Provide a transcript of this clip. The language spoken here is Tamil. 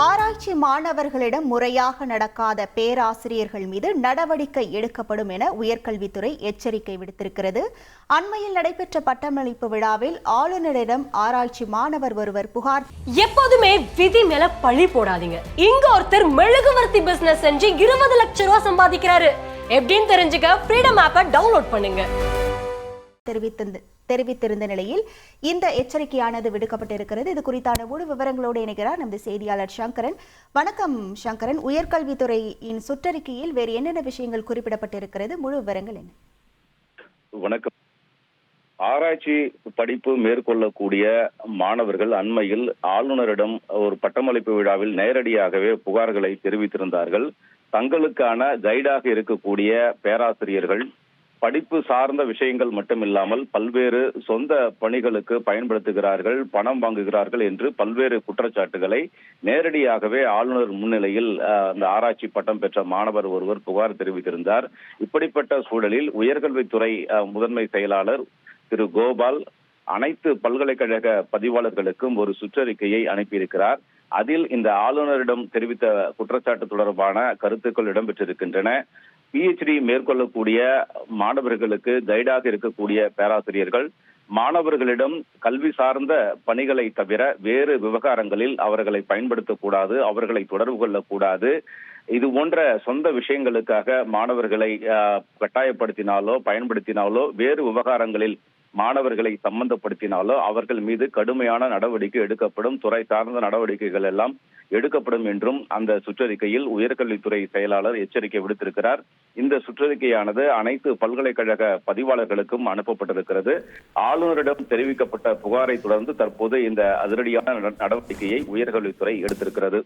ஆராய்ச்சி மாணவர்களிடம் முறையாக நடக்காத பேராசிரியர்கள் மீது நடவடிக்கை எடுக்கப்படும் என உயர்கல்வித்துறை எச்சரிக்கை விடுத்திருக்கிறது. அண்மையில் நடைபெற்ற பட்டமளிப்பு விழாவில் ஆளுநரிடம் ஆராய்ச்சி மாணவர் ஒருவர் புகார். எப்போதுமே விதி மேல பழி போடாதீங்க. இங்க ஒருத்தர் மெழுகுவர்த்தி பிசினஸ் செஞ்சு 20 லட்சம் ரூபாய் சம்பாதிக்கிறாரு. எப்படின்னு தெரிஞ்சுக்க ஃப்ரீடம் ஆப்பை டவுன்லோட் பண்ணுங்க. தெரிவித்திருந்த நிலையில் இந்த எச்சரிக்கையானது விடுக்கப்பட்டிருக்கிறது. இது குறித்தான முழு விவரங்களோடு இணைகிறார் நமது செய்தியாளர் சங்கரன். வணக்கம் சங்கரன். உயர்கல்வித்துறையின் சுற்றறிக்கையில் வேறு என்னென்ன விஷயங்கள் குறிப்பிடப்பட்டிருக்கிறது? முழு விவரங்கள் என்ன? வணக்கம். ஆராய்ச்சி படிப்பு மேற்கொள்ளக்கூடிய மாணவர்கள் அண்மையில் ஆளுநரிடம் ஒரு பட்டமளிப்பு விழாவில் நேரடியாகவே புகார்களை தெரிவித்திருந்தார்கள். தங்களுக்கான கைடாக இருக்கக்கூடிய பேராசிரியர்கள் படிப்பு சார்ந்த விஷயங்கள் மட்டுமில்லாமல் பல்வேறு சொந்த பணிகளுக்கு பயன்படுத்துகிறார்கள், பணம் வாங்குகிறார்கள் என்று பல்வேறு குற்றச்சாட்டுகளை நேரடியாகவே ஆளுநர் முன்னிலையில் அந்த ஆராய்ச்சி பட்டம் பெற்ற மாணவர் ஒருவர் புகார் தெரிவித்திருந்தார். இப்படிப்பட்ட சூழலில் உயர்கல்வித்துறை முதன்மை செயலாளர் திரு கோபால் அனைத்து பல்கலைக்கழக பதிவாளர்களுக்கும் ஒரு சுற்றறிக்கையை அனுப்பியிருக்கிறார். அதில் இந்த ஆளுநரிடம் தெரிவித்த குற்றச்சாட்டு தொடர்பான கருத்துக்கள் இடம்பெற்றிருக்கின்றன. PhD மேற்கொள்ளக்கூடிய மாணவர்களுக்கு கைடாக இருக்கக்கூடிய பேராசிரியர்கள் மாணவர்களிடம் கல்வி சார்ந்த பணிகளை தவிர வேறு விவகாரங்களில் அவர்களை பயன்படுத்தக்கூடாது, அவர்களை தொடர்பு கொள்ளக்கூடாது. இது போன்ற சொந்த விஷயங்களுக்காக மாணவர்களை கட்டாயப்படுத்தினாலோ பயன்படுத்தினாலோ வேறு விவகாரங்களில் மாணவர்களை சம்பந்தப்படுத்தினாலோ அவர்கள் மீது கடுமையான நடவடிக்கை எடுக்கப்படும், துறை சார்ந்த நடவடிக்கைகள் எல்லாம் எடுக்கப்படும் என்றும் அந்த சுற்றறிக்கையில் உயர்கல்வித்துறை செயலாளர் எச்சரிக்கை விடுத்திருக்கிறார். இந்த சுற்றறிக்கையானது அனைத்து பல்கலைக்கழக பதிவாளர்களுக்கும் அனுப்பப்பட்டிருக்கிறது. ஆளுநரிடம் தெரிவிக்கப்பட்ட புகாரை தொடர்ந்து தற்போது இந்த அதிரடியான நடவடிக்கையை உயர்கல்வித்துறை எடுத்திருக்கிறது.